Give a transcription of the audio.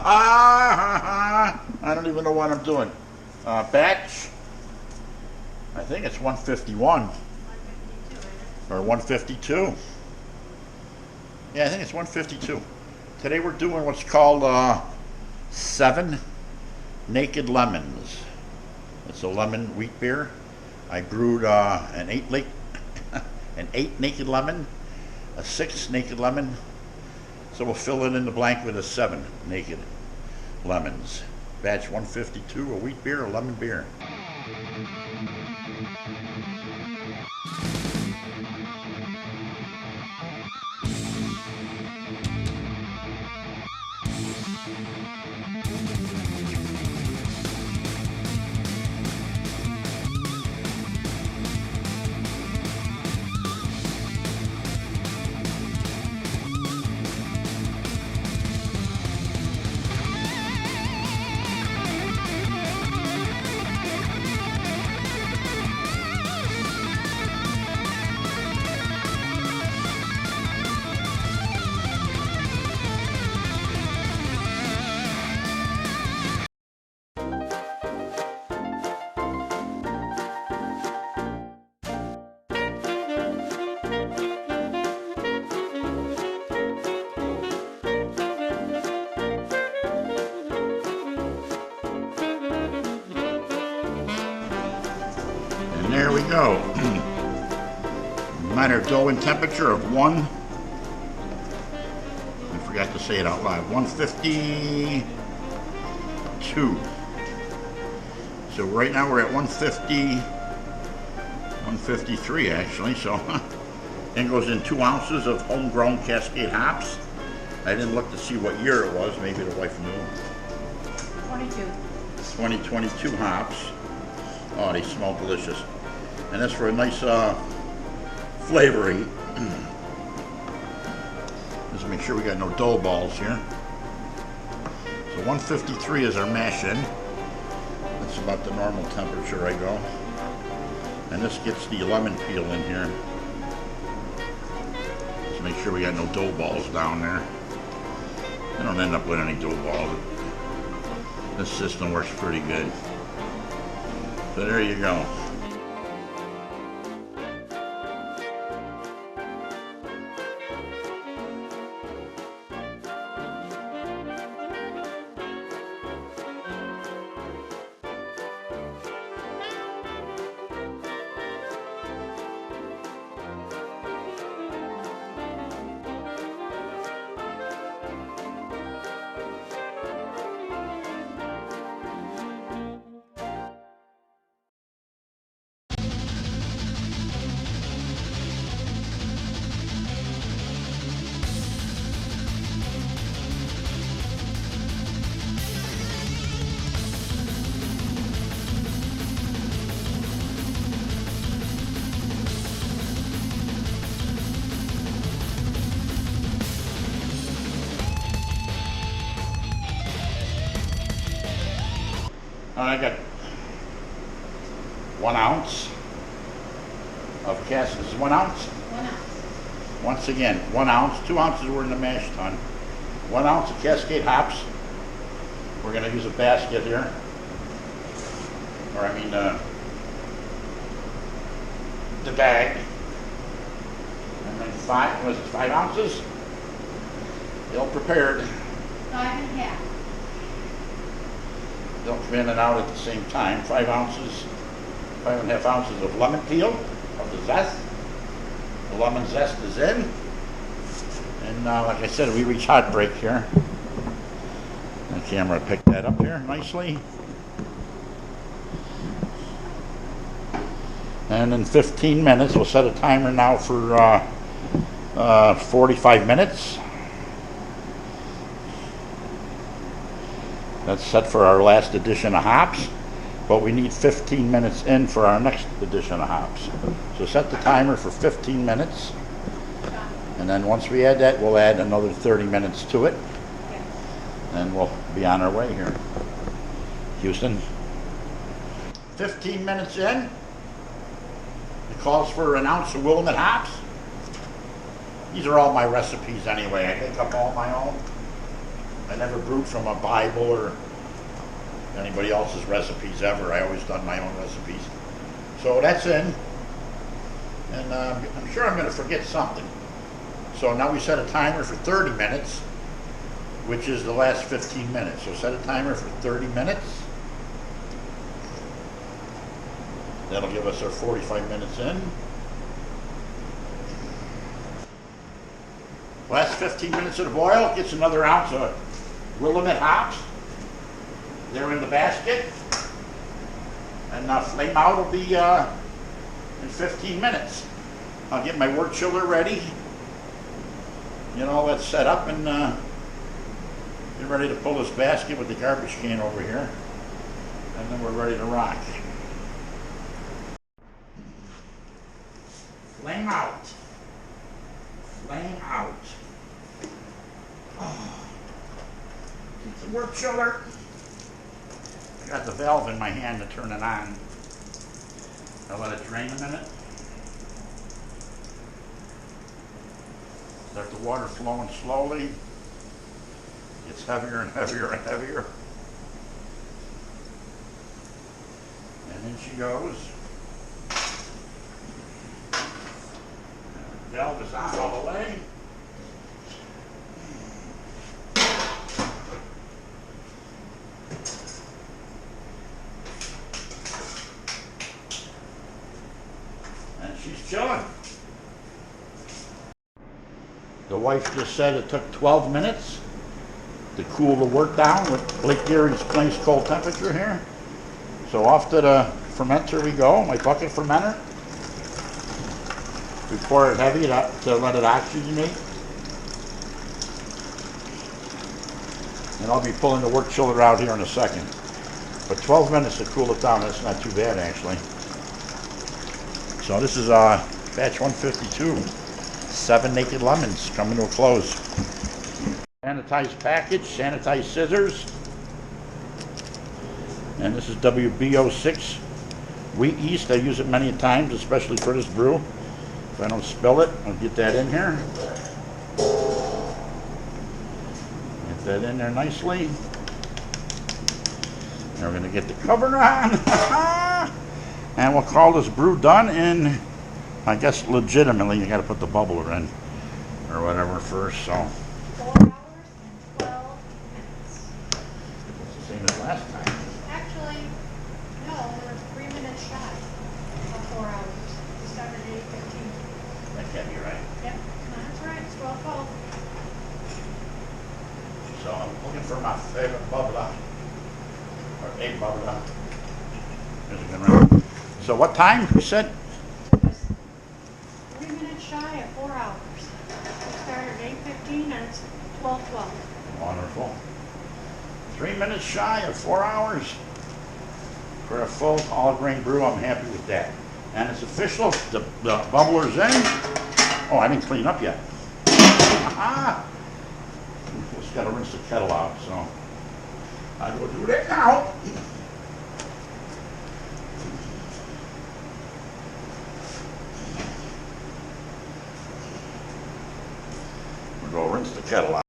I don't even know what I'm doing. Batch, I think it's 151 or 152. Yeah, I think it's 152. Today we're doing what's called 7 Naked Lemons. It's a lemon wheat beer. I brewed an 8 naked lemon, a 6 naked lemon. So we'll fill it in the blank with a 7 naked lemons. Batch 152, a wheat beer, a lemon beer. And there we go. Minor dough in temperature of I forgot to say it out loud, 152. So right now we're at 150, 153 actually, so then goes in 2 ounces of homegrown Cascade hops. I didn't look to see what year it was, maybe the wife knew. 2022 hops. Oh, they smell delicious. And that's for a nice flavoring. Just make sure we got no dough balls here. So 153 is our mash in. That's about the normal temperature I go. And this gets the lemon peel in here. Just make sure we got no dough balls down there. I don't end up with any dough balls. This system works pretty good. So there you go. I got 1 ounce of Cascade. This is 1 ounce? 1 ounce. Once again, 1 ounce. 2 ounces were in the mash tun. 1 ounce of Cascade hops. We're going to use a basket here. Or I mean the bag. And then 5 ounces? Ill prepared. 5 1/2. Don't fan it out at the same time. 5 ounces, 5 1/2 ounces of lemon peel, of the zest. The lemon zest is in. And like I said, we reach hot break here. The camera picked that up here nicely. And in 15 minutes, we'll set a timer now for 45 minutes. That's set for our last edition of hops, but we need 15 minutes in for our next edition of hops. So set the timer for 15 minutes, and then once we add that, we'll add another 30 minutes to it, and we'll be on our way here. Houston. 15 minutes in. It calls for an ounce of Willamette hops. These are all my recipes anyway. I make up all my own. I never brewed from a Bible or anybody else's recipes ever. I always done my own recipes. So that's in. And I'm sure I'm going to forget something. So now we set a timer for 30 minutes, which is the last 15 minutes. So set a timer for 30 minutes. That'll give us our 45 minutes in. Last 15 minutes of the boil gets another ounce of Willamette hops. They're in the basket. And flame out will be in 15 minutes. I'll get my wort chiller ready. You know, let's set up and get ready to pull this basket with the garbage can over here. And then we're ready to rock. Flame out. Flame out. Oh. Get the wort chiller. I got the valve in my hand to turn it on. I'll let it drain a minute. Let the water flowing slowly. Gets heavier and heavier and heavier. And in she goes. The valve is on all the way. And she's chilling. The wife just said it took 12 minutes to cool the wort down with Lake Erie's nice cold temperature here. So off to the fermenter we go, my bucket fermenter. We pour it heavy to let it oxygenate. And I'll be pulling the wort chiller out here in a second. But 12 minutes to cool it down, that's not too bad actually. So this is batch 152. 7 naked lemons coming to a close. Sanitized package, sanitized scissors. And this is WBO6 wheat yeast. I use it many times, especially for this brew. If I don't spill it, I'll get that in here. Get that in there nicely. And we're going to get the cover on. And we'll call this brew done in, I guess legitimately, you got to put the bubbler in or whatever first. So 4 hours and 12 minutes. It's the same as last time. Actually, no, we're 3 minutes shy of 4 hours. We started at 8:15. That can't be right. Yep, that's right. It's 12:12. So I'm looking for my favorite bubbler, or a bubbler. There's a good one. So what time you said? It was 3 minutes shy of 4 hours. We started at 8:15 and it's 12:12. Wonderful. 3 minutes shy of 4 hours for a full all grain brew. I'm happy with that. And it's official. The bubbler's in. Oh, I didn't clean up yet. Just got to rinse the kettle out. So I'll go do that now. We'll go rinse the kettle out.